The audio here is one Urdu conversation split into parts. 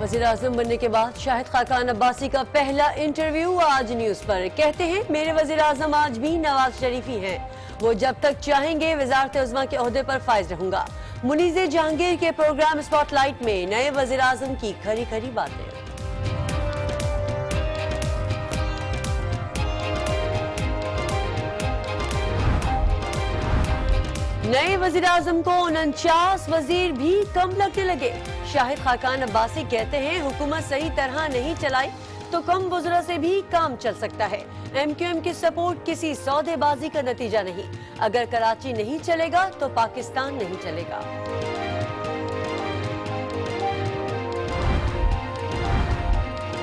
وزیراعظم بننے کے بعد شاہد خاقان عباسی کا پہلا انٹرویو آج نیوز پر. کہتے ہیں میرے وزیراعظم آج بھی نواز شریف ہی ہیں. وہ جب تک چاہیں گے وزارت عظمیٰ کے عہدے پر فائز رہوں گا. منیز جہانگیر کے پروگرام اسپاٹ لائٹ میں نئے وزیراعظم کی کھری کھری باتیں. نئے وزیراعظم کو 49 وزیر بھی کم لگنے لگے. شاہد خاقان عباسی کہتے ہیں حکومت صحیح طرح نہیں چلائی تو کم وزراء سے بھی کام چل سکتا ہے. ایم کیو ایم کی سپورٹ کسی سودے بازی کا نتیجہ نہیں. اگر کراچی نہیں چلے گا تو پاکستان نہیں چلے گا.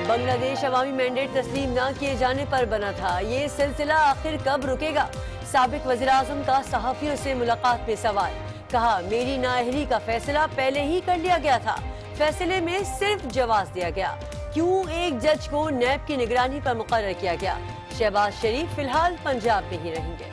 بنگلہ دیش عوامی مینڈیٹ تسلیم نہ کیے جانے پر بنا تھا. یہ سلسلہ آخر کب رکے گا؟ سابق وزیراعظم کا صحافیوں سے ملاقات میں سوال. کہا میری نااہلی کا فیصلہ پہلے ہی کر لیا گیا تھا. فیصلے میں صرف جواز دیا گیا. کیوں ایک جج کو نیب کی نگرانی پر مقرر کیا گیا؟ شہباز شریف فی الحال پنجاب میں ہی رہیں گے.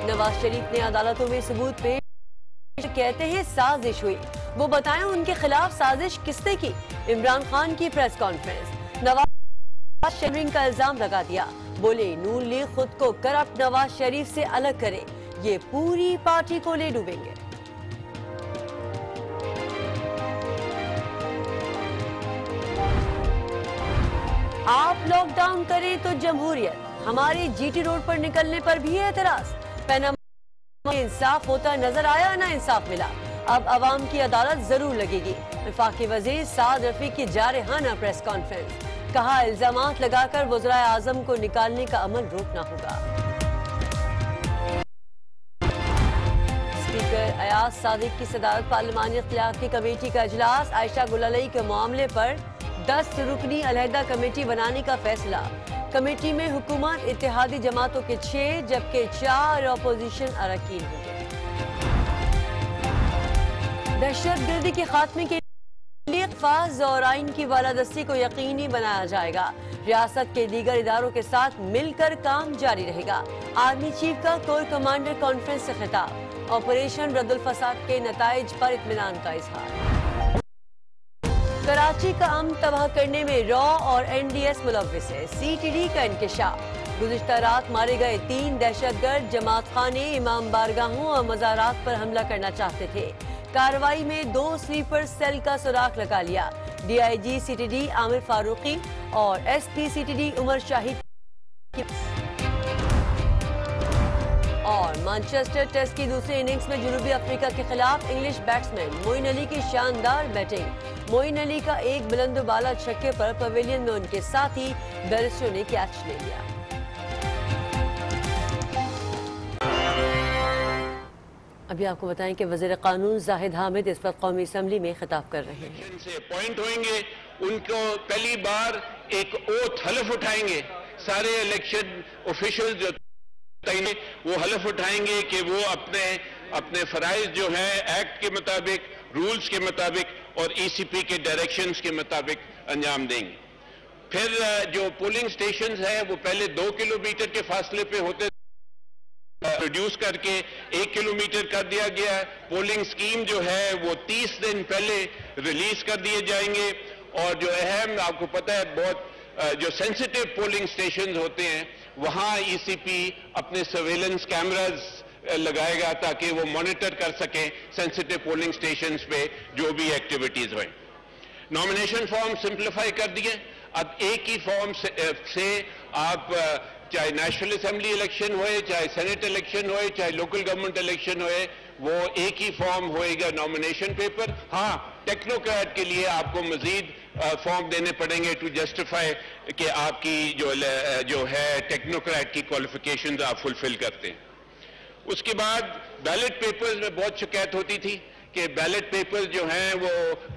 نواز شریف نے عدالتوں میں ثبوت پیش کہتے ہیں سازش ہوئی. وہ بتائیں ان کے خلاف سازش کس نے کی؟ عمران خان کی پریس کانفرنس. نواز شریف کا الزام لگا دیا. بولے نون لیگ خود کو کرپٹ نواز شریف سے الگ کرے. یہ پوری پارٹی کو لے ڈوبیں گے. آپ لاک ڈاؤن کریں تو جمہوریت. ہمارے جی ٹی روڈ پر نکلنے پر بھی اعتراض. پیناما میں انصاف ہوتا نظر آیا نہ انصاف ملا. اب عوام کی عدالت ضرور لگے گی. وفاقی وزیر سعد رفیق کی جارحانہ پریس کانفرنس. کہا الزامات لگا کر وزراء اعظم کو نکالنے کا عمل روکنا ہوگا. اسپیکر ایاز صادق کی صدارت پارلیمانی اختلافات کی کمیٹی کا اجلاس. عائشہ گل علیہ کے معاملے پر 10 رکنی علیحدہ کمیٹی بنانے کا فیصلہ. کمیٹی میں حکومت اتحادی جماعتوں کے 6 جبکہ 4 اپوزیشن اراکین ہوں گے. دہشت گردی کے خاتمے کے لیے فاز اور آئین کی بالادستی کو یقینی بنایا جائے گا. ریاست کے دیگر اداروں کے ساتھ مل کر کام جاری رہے گا. آرمی چیف کا کور کمانڈر کانفرنس سے خطاب. آپریشن رد الفساد کے نتائج پر اطمینان کا اظہار. کراچی کا امن تباہ کرنے میں را اور این ڈی ایس ملوث ہے. سی ٹی ڈی کا انکشاف. گزشتہ رات مارے گئے 3 دہشت گرد جماعت خانے امام بارگاہوں اور مزارات پر حملہ کرنا چاہتے تھے. کارروائی میں 2 سلیپر سیل کا سراغ لگا لیا. D I G C T D Aamir Farooqi اور S P C T D Umar Shahid. اور مانچسٹر ٹیسٹ کی دوسری اننگز میں جنوبی افریقہ کے خلاف انگلش بیٹسمین معین علی کی شاندار بیٹنگ. معین علی کا ایک بلند و بالا چھکے پر پویلین میں ان کے ساتھی بیرسٹو نے کیچ لے لیا. ابھی آپ کو بتائیں کہ وزیر قانون زاہد حامد اس وقت قومی اسمبلی میں خطاب کر رہے ہیں. سے اپوائنٹ ہوئیں گے ان کو پہلی بار ایک اوتھ حلف اٹھائیں گے. سارے الیکشن آفیشل جو وہ حلف اٹھائیں گے کہ وہ اپنے فرائض جو ہیں ایکٹ کے مطابق رولز کے مطابق اور ای سی پی کے ڈائریکشنز کے مطابق انجام دیں گے. پھر جو پولنگ سٹیشنز ہیں وہ پہلے 2 کلومیٹر کے فاصلے پہ ہوتے ریڈیوس کر کے 1 کلومیٹر کر دیا گیا ہے. پولنگ سکیم جو ہے وہ 30 دن پہلے ریلیز کر دیے جائیں گے. اور جو اہم آپ کو پتہ ہے بہت جو سینسیٹیو پولنگ سٹیشنز ہوتے ہیں وہاں ای سی پی اپنے سرویلنس کیمراز لگائے گا تاکہ وہ مانیٹر کر سکیں سینسیٹیو پولنگ سٹیشنز پہ جو بھی ایکٹیویٹیز ہوئیں. نامینیشن فارم سمپلیفائی کر دیے. اب ایک ہی فارم سے آپ چاہے نیشنل اسمبلی الیکشن ہوئے, چاہے سینٹ الیکشن ہوئے, چاہے لوکل گورنمنٹ الیکشن ہوئے, وہ ایک ہی فارم ہوئے گا نامینیشن پیپر. ہاں ٹیکنوکریٹ کے لیے آپ کو مزید فارم دینے پڑیں گے ٹو جسٹیفائی کہ آپ کی جو ہے ٹیکنوکریٹ کی کوالیفیکیشنز آپ فلفل کرتے ہیں. اس کے بعد بیلٹ پیپرز میں بہت شکایت ہوتی تھی کہ بیلٹ پیپرز جو ہیں وہ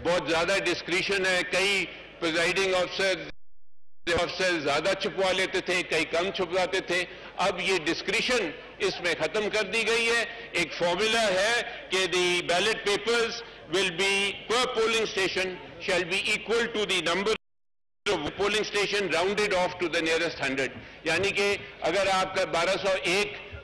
بہت زیادہ ڈسکریشن ہے. کئی پریزائڈنگ آفیسر زیادہ چھپوا لیتے تھے, کئی کم چھپواتے تھے. اب یہ ڈسکریشن اس میں ختم کر دی گئی ہے. ایک فارمولا ہے کہ the ballot papers will be per polling station shall be equal to the number polling station rounded off to the nearest 100. یعنی کہ اگر آپ کا 1201